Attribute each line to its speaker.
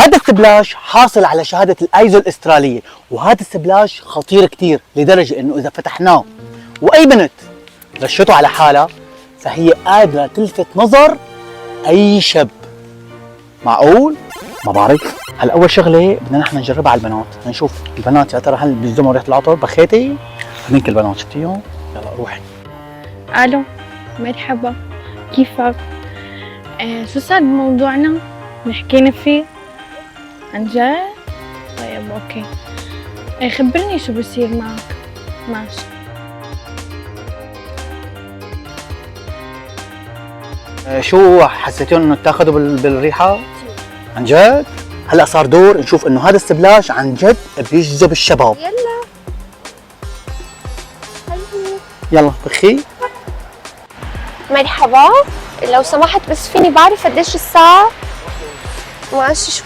Speaker 1: هذا السبلاش حاصل على شهادة الايزو الاسترالية، وهذا السبلاش خطير كتير لدرجة انه اذا فتحناه واي بنت رشته على حالها فهي قادرة تلفت نظر اي شاب. معقول؟ ما بعرف. هلا اول شغلة بدنا نحن نجربها على البنات، نشوف البنات يا ترى هل بيلزموا ريحة العطر. بخيتي هذيك البنات شفتيهم؟ يلا روحي.
Speaker 2: الو، مرحبا، كيفك؟ شو صار بموضوعنا؟ حكينا فيه؟ عن جد؟ طيب اوكي. خبرني شو بصير معك. ماشي.
Speaker 1: شو حسيتوا انه اتاخذوا بالريحة؟ عن جد؟ هلا صار دور نشوف انه هذا السبلاش عن جد بيجذب الشباب.
Speaker 2: يلا
Speaker 1: يلا بخي.
Speaker 3: مرحبا، لو سمحت بس فيني بعرف قديش الساعة؟ ماشي